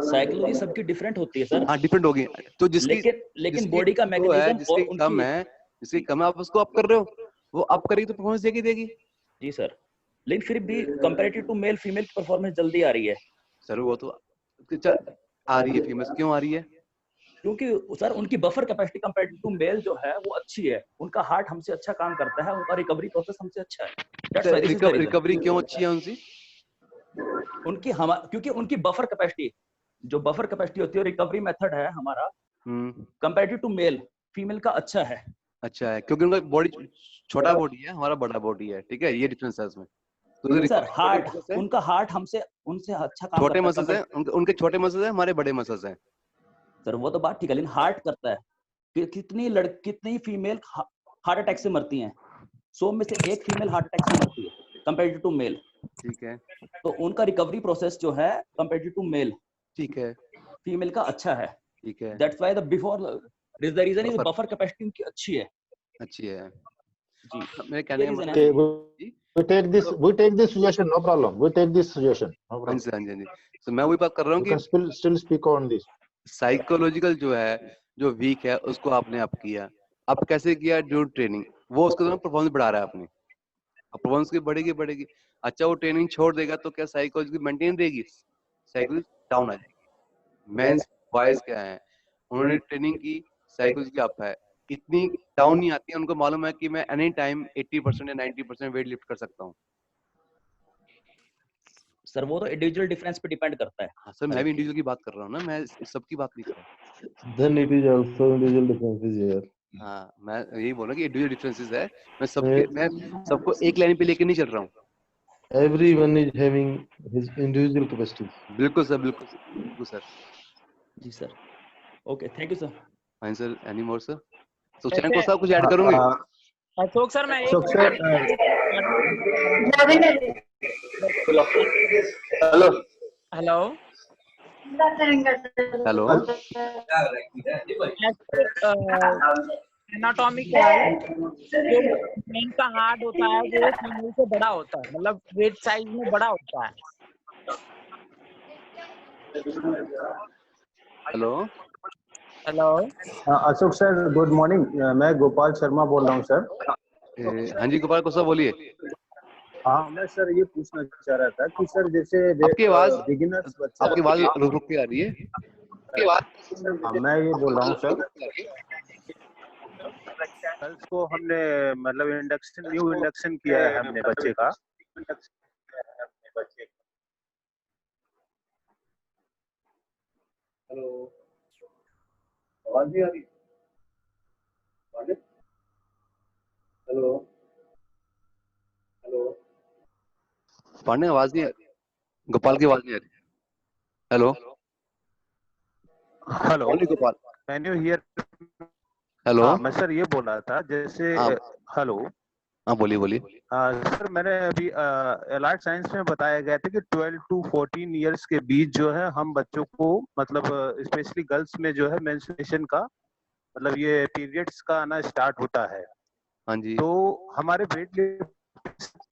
साइकोलॉजी सबकी डिफरेंट होती है सर। हाँ डिफरेंट होगी, तो लेकिन बॉडी का मैकेनिज्म और जिसकी कम है आप उसको अप कर रहे हो, वो अप करेगी तो परफॉर्मेंस देगी। जी सर, लेकिन फिर भी कंपैरेटिव टू मेल फीमेल की परफॉर्मेंस जल्दी आ रही है। सर वो तो आ रही है, फीमेल्स क्यों आ रही है? क्योंकि सर उनकी buffer capacity comparative to male जो है वो अच्छी है, उनका हार्ट हमसे अच्छा काम करता है, उनका रिकवरी प्रोसेस हमसे अच्छा है। रिकवरी क्यों अच्छी है उनकी? क्योंकि उनकी बफर कैपेसिटी, जो बफर कैपेसिटी होती है, रिकवरी मेथड है हमारा कंपैरेटिव टू मेल फीमेल का अच्छा है क्योंकि उनका बॉडी छोटा बॉडी है, हमारा बड़ा बॉडी है, ठीक है, ये डिफरेंस है उसमें। तो सर उनका हार्ट हमसे उनसे अच्छा काम छोटे करता मसल्स हैं, उनके छोटे मसल्स हैं, हमारे बड़े मसल्स हैं। सर वो तो बात ठीक है, लेकिन हार्ट करता है कि कितनी फीमेल हार्ट अटैक से मरती हैं, 100 में से एक फीमेल हार्ट अटैक से मरती है कंपैरेटिव टू मेल। ठीक है, तो उनका रिकवरी प्रोसेस जो है कंपैरेटिव टू मेल, ठीक है, फीमेल का अच्छा है। ठीक है, that's why the reason is buffer capacity उनकी अच्छी है जी। मेरे कहने का मतलब we take this suggestion, no problem, we take this suggestion, no problem. हाँ जी। तो मैं वही बात कर रहा हूँ You can still speak on this. Psychological जो है, जो वीक है, उसको आपने अप किया। अब कैसे किया? ड्यूरिंग ट्रेनिंग, वो उसको परफॉर्मेंस बढ़ा रहा है अपनी, अब परफॉर्मेंस की बढ़ेगी। अच्छा वो ट्रेनिंग छोड़ देगा तो क्या साइकोलॉजी मेंटेन रहेगी? साइकोलॉजी डाउन आ जाएगी। मेंस बॉयज क्या है, उन्होंने ट्रेनिंग की, साइकोलॉजी अप है, इतनी डाउन नहीं आती है, उनको मालूम है कि मैं एनी टाइम 80% या 90% वेट लिफ्ट कर सकता हूँ। सर वो तो इंडिविजुअल डिफरेंस पे डिपेंड करता है। हाँ सर, मैं भी इंडिविजुअल की बात कर रहा हूँ ना, मैं सबकी बात नहीं कर रहा। Then it is also individual differences here. हाँ, मैं यही बोल रहा हूँ कि इंडिविजुअल डिफरेंसेस है। मैं सबको एक लाइन पे लेके नहीं चल रहा हूँ। Everyone is having his individual capacities. बिल्कुल सर, बिल्कुल सर। जी sir, okay, thank you sir. Fine sir, any more sir? Suchain को साहब कुछ ऐड करोगे? अशोक सर, मैं Ashok sir, hello hello, anatomical जो मेन का हार्ट होता है वो फीमेल से बड़ा होता है, मतलब वेट साइज में बड़ा होता है। Hello, hello, Ashok sir good morning, मैं गोपाल शर्मा बोल रहा हूँ सर। हाँ जी गोपाल को साहब बोलिए। हाँ, मैं सर ये पूछना चाह रहा था कि सर जैसे आपकी आवाज बिगिनर्स रुक रुक के आ रही है। हाँ, मैं ये बोल रहा हूँ सर, गर्ल्स को हमने मतलब न्यू इंडक्शन किया है हमने बच्चे का। हेलो, आवाज नहीं आ रही? हेलो हेलो, पांडे आवाज नहीं आ रही, गोपाल की आवाज नहीं आ रही। Hello hello, Gopal, can you here? Hello. हाँ, मैं सर ये बोल रहा था जैसे हेलो, हाँ बोलिए बोलिए। सर मैंने अभी एलाइड साइंस में बताया गया था कि 12 to 14 इयर्स के बीच जो है हम बच्चों को मतलब स्पेशली गर्ल्स में जो है मेंस्ट्रुएशन का मतलब ये पीरियड्स का आना स्टार्ट होता है। हाँ जी। तो हमारे वेट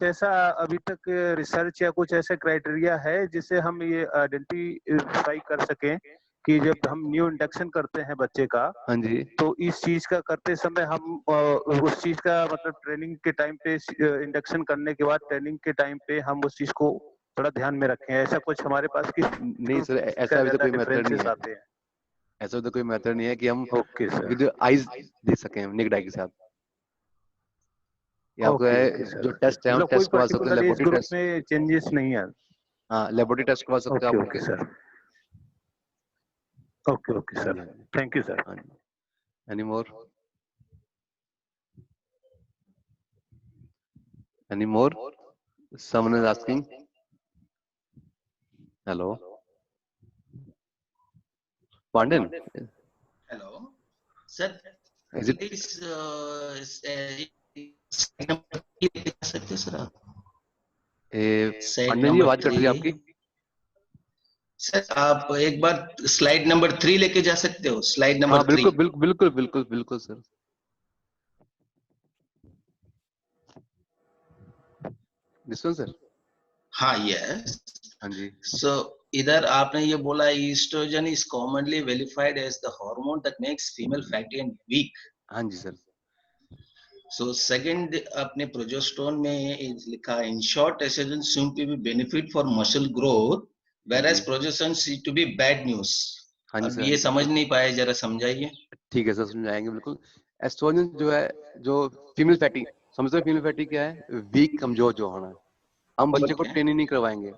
ऐसा अभी तक रिसर्च या कुछ ऐसे क्राइटेरिया है जिसे हम ये आइडेंटिफाई कर सकें कि जब हम न्यू इंडक्शन करते हैं बच्चे का, हाँ जी। तो इस चीज का करते समय हम उस चीज का मतलब ट्रेनिंग के टाइम पे इंडक्शन करने के बाद ट्रेनिंग के टाइम पे हम उस चीज को थोड़ा ध्यान में रखें, ऐसा कुछ हमारे पास की नहीं सर, ऐसा अभी तो कोई मेथड नहीं है। आते हैं। ऐसा तो कोई मेथड नहीं है कि हम ओके सर, विद आईज देख सकें नेक्ड आई के साथ। ये आपको है जो टेस्ट है हम मतलब कोई टेस्ट करवा सकते हैं, particular age laboratory group test. में चेंजेस नहीं है? हाँ, लेबोरेटरी टेस्ट करवा सकते हैं आप ओके सर, ओके हाँ सर, जी, हाँ जी, थैंक यू सर। हाँ जी। Any more? Any more? Someone is asking. Hello Pandan, Hello, sir. Is it? Please, slide number 3 लेके जा सकते हो सर आप? Slide पांडन जी number आवाज कट रही है 3. आपकी। सर आप एक बार स्लाइड नंबर 3 लेके जा सकते हो? स्लाइड हाँ नंबर 3. बिल्कुल बिल्कुल बिल्कुल बिल्कुल बिल्कुल सर। This one sir. हाँ, yes. हाँ जी। So इधर आपने ये बोला estrogen is commonly vilified as the hormone that makes female fatty and weak. हाँ जी सर। So second आपने प्रोजेस्टेरोन में लिखा in short estrogen seem to be benefit for muscle growth whereas progesterone seem to be bad news. हाँ जी अब sir. ये समझ नहीं पाए, जरा समझाइए। ठीक है सर, समझाएंगे बिल्कुल। एस्ट्रोजन जो है, जो फीमेल फैटी, समझते हो फीमेल फैटी क्या है? वीक, कमजोर जो होना है। हम बच्चे को Okay. ट्रेनिंग नहीं करवाएंगे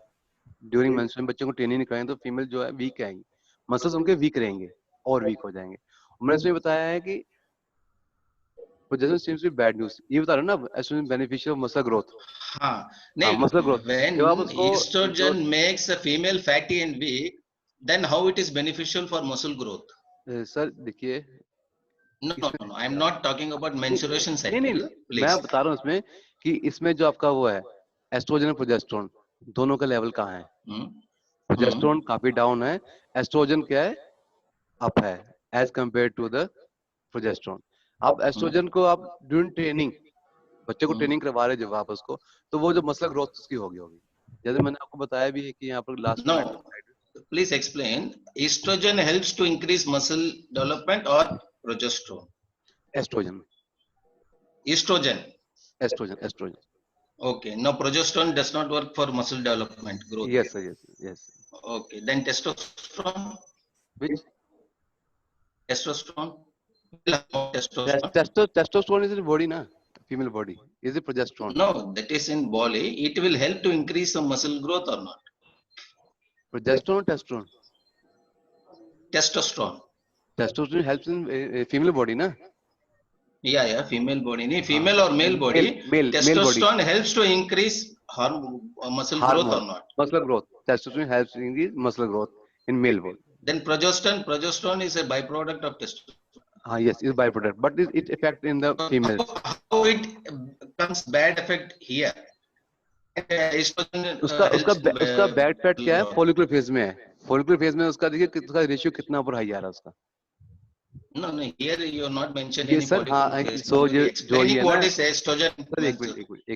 ड्यूरिंग मेंस्ट्रुएशन, बच्चे को ट्रेनिंग नहीं कराएंगे तो फीमेल जो है वीक आएंगी, मसल्स उनके वीक रहेंगे और वीक हो जाएंगे। मैंने इसमें बताया है कि progesterone seems to be bad news, ये बता रहा हूं ना, एस्ट्रोजन बेनिफिशियल मसल ग्रोथ। हाँ, नहीं, मसल ग्रोथ when जब आप उसको estrogen makes a female fatty and weak, then how it is beneficial for muscle growth? Sir देखिए, No, I am not talking about menstruation नहीं नहीं, cycle, मैं please. बता रहा हूँ इसमें कि इसमें जो आपका वो है एस्ट्रोजन और प्रोजेस्टेरोन दोनों का लेवल कहाँ है। Hmm? प्रोजेस्टेरोन काफी डाउन है, एस्ट्रोजन क्या है? अप है as compare to the progesterone. आप एस्ट्रोजन को आप ड्यूरिंग ट्रेनिंग, बच्चे को ट्रेनिंग करवा रहे जब आप उसको, तो वो जो मसल ग्रोथ उसकी होगी। जैसे मैंने आपको बताया भी है कि यहाँ पर last No, please explain. Estrogen helps to increase muscle development or progesterone? Estrogen Estrogen. Estrogen estrogen Okay. Now progesterone does not work for muscle development growth. Yes sir, yes. Okay. Then testosterone. Which Testosterone. Testosterone. Testosterone is in body ना, female body is it progesterone? No, that is in body. It will help to increase some muscle growth or not? Progesterone testosterone? Testosterone. Testosterone helps in female body ना। Yeah, female body. नहीं, female or male body. Male body. Testosterone helps to increase muscle growth or not? Muscle growth. Testosterone helps in the muscle growth in male body. Then progesterone is a byproduct of testosterone. Yes, it's byproduct, but it affect in the females. How it comes bad effect here? उसका bad fat क्या है? Follicular phase में है. Follicular phase में उसका देखिए उसका ratio कितना ऊपर हाई आ रहा है उसका. No, here you are not mentioning Yes, sir. So जो ये what is estrogen? सर एक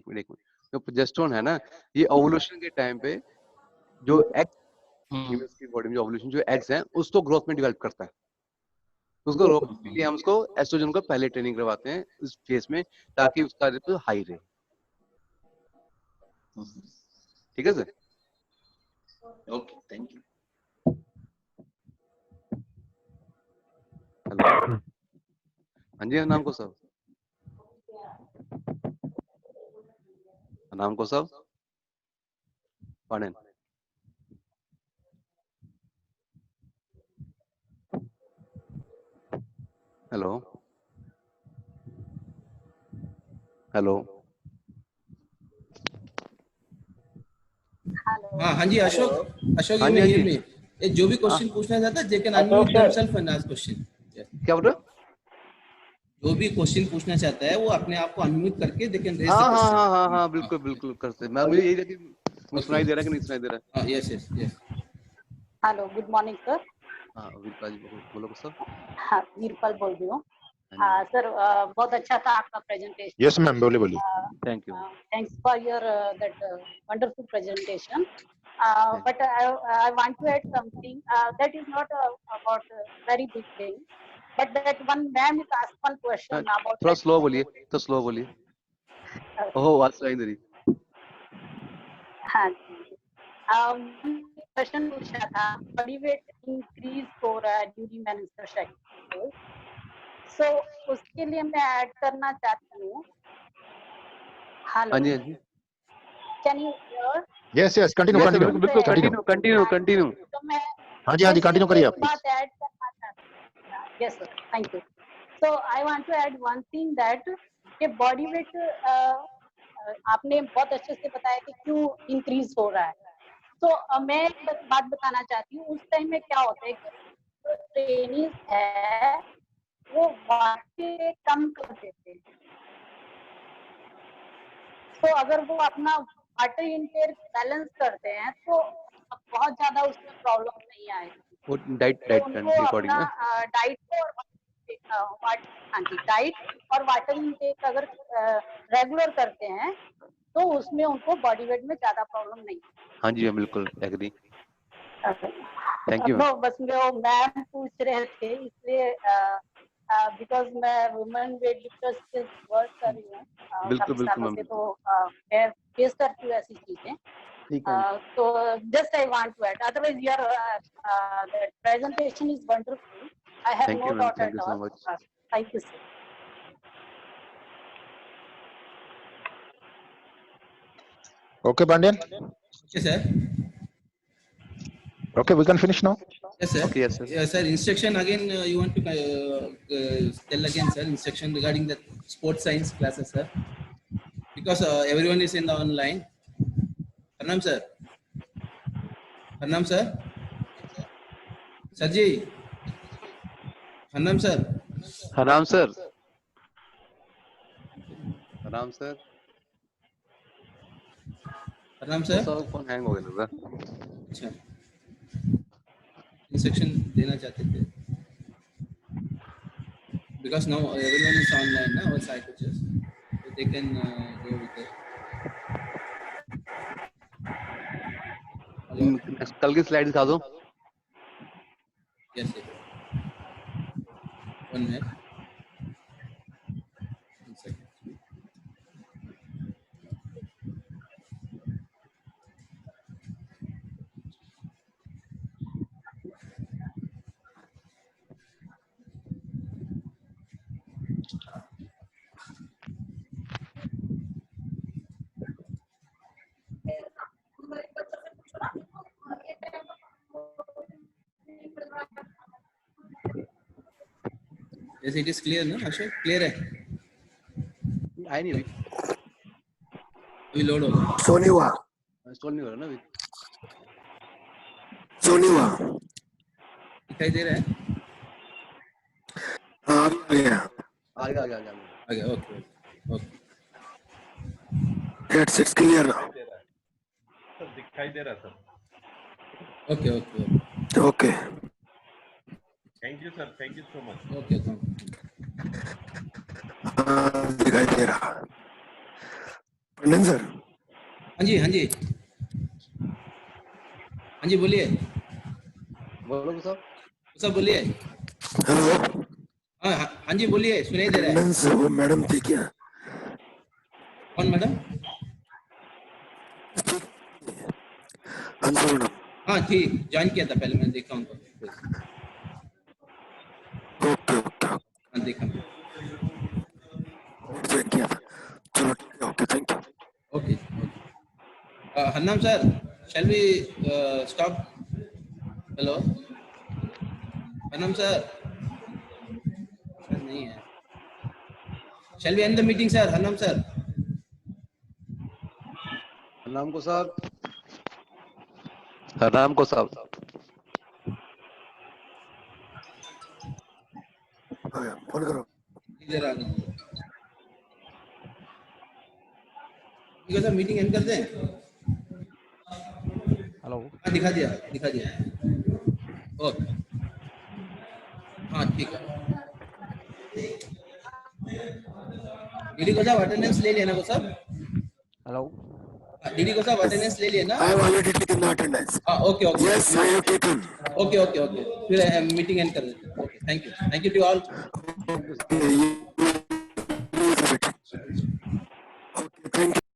मिनट. जो प्रोजेस्टेरोन है ना, ये ओवुलेशन के टाइम पे जो एग फीमेल्स की बॉडी में जो ओवुलेशन जो एग्स हैं उसको ग्रोथ में डेवलप करता है. उसको रोकने के लिए हम उसको एस्ट्रोजन को पहले ट्रेनिंग करवाते हैं उस फेज में ताकि उसका रेशियो हाई रहे. ठीक है sir. Okay, thank you. Hello. हाँ जी, नाम को सब नाम को सब पढ़ें. हेलो. हेलो. हाँ जी, अशोक हाँ जी. ये जो भी क्वेश्चन पूछना चाहता है they can unmute themselves and ask question. क्या बोल रहे हो? जो भी क्वेश्चन पूछना चाहता है वो अपने आप को अनम्यूट करके they can raise the question. हाँ, बिल्कुल करते. मैं मुझे यही लगी सुनाई दे रहा है कि नहीं सुनाई दे रहा है. Yes. Hello, good morning sir. हाँ, वीरपाल जी बोलो सर. हाँ, वीरपाल बोल रही हूँ. सर बहुत अच्छा था आपका प्रेजेंटेशन. यस मैम, बोलिए. Thank you. Thanks for your that wonderful presentation. But I want to add something that is not about very big thing, but that one ma'am is asked one question about. थोड़ा slow बोलिए. ओह, आवाज सुनाई दे रही. हाँ, question पूछा था body weight increase हो रहा है ड्यूरिंग मेंस्ट्रुअल साइकिल. सो उसके लिए मैं ऐड करना चाहती हूँ. हेलो. हाँ जी. Can you hear? Yes, continue. तो मैं हाँ जी, कंटिन्यू करिए आप. बात ऐड करना चाहती हूँ. Yes sir, thank you. So I want to add one thing that कि बॉडी वेट आपने बहुत अच्छे से बताया कि क्यों इंक्रीज हो रहा है. तो मैं एक बात बताना चाहती हूँ. उस टाइम में क्या होता है कि जो ट्रेनिंग है वो वाटर कम कर देते हैं. तो अगर वो अपना वाटर इनटेक बैलेंस करते हैं तो बहुत ज्यादा उसमें प्रॉब्लम नहीं आएगी. वो डाइट अकॉर्डिंग ना. डाइट और वाटर इनटेक अगर रेगुलर करते हैं तो उसमें उनको बॉडी वेट में ज्यादा प्रॉब्लम नहीं. हाँ जी, बिल्कुल एग्री. Thank you. बस मैम पूछ रहे थे इसलिए बिकॉज मैं वुमेन वेट लिफ्टर्स के वर्क कर रही हूँ. बिल्कुल मैम. तो मैं फेस करती हूँ ऐसी चीजें. So just I want to add. Otherwise, your the presentation is wonderful. I have no doubt at all. Thank you, sir. Okay, Bandian. Yes, sir. Okay, we can finish now. Yes, sir. Okay, yes, sir. Yes, sir. Instruction again. You want to tell again, sir? Instruction regarding the sports science classes, sir. Because everyone is in the online. Pranam, sir. Pranam, sir. Sarji. Pranam, sir. Haram, sir. Haram, sir. Pranam, sir. Phone hang हो गया था. अच्छा. Instruction देना चाहते थे. Because now everyone is online, na, our site coaches, so they can go with it. कल की slide दिखा दो. Yes, sir. 1 minute. 1 second. Yes, it is clear, no? Ashok, clear है? आया नहीं अभी, अभी लोड होगा। सोनी हुआ, इंस्टॉल नहीं हो रहा ना अभी। सोनी हुआ। दिखाई दे रहा है? हाँ अभी आ गया। आ गया आ गया आ गया। आ गया, okay okay. It's clear now. Sir दिखाई दे रहा sir. Okay okay Okay. Thank you sir, thank you so much. Okay. हाँ दिखाई दे रहा। पंडित सर। हाँ जी हाँ जी हाँ जी, बोलिए। बोलो साहब। साहब बोलिए। हेलो। हाँ हाँ जी बोलिए, सुनाई दे रहा है। पंडित सर वो मैडम थी क्या? कौन मैडम? अंशु मैडम। हाँ थी, ज्वाइन किया था पहले, मैंने देखा उनको। ओके ओके हाँ देखा मैं। ज्वाइन किया था। चलो ठीक है, okay thank you. Okay Hannam sir, shall we stop? Hello Hannam sir, नहीं है। Shall we end the meeting sir? Hannam sir. Harnam को साहब, हरनाम को साहब। फोन करो। इधर आ गए। ठीक है सर, मीटिंग एंड कर दें? हेलो। हाँ दिखा दिया ओके। हाँ ठीक है। डीडी को साहब अटेंडेंस ले लिया ना को साहब? हेलो। डीडी को साहब अटेंडेंस ले लिया ना? I have already taken the attendance. हाँ okay okay. Yes, I have taken. Okay फिर मीटिंग एंड कर देते हैं। Okay thank you to all.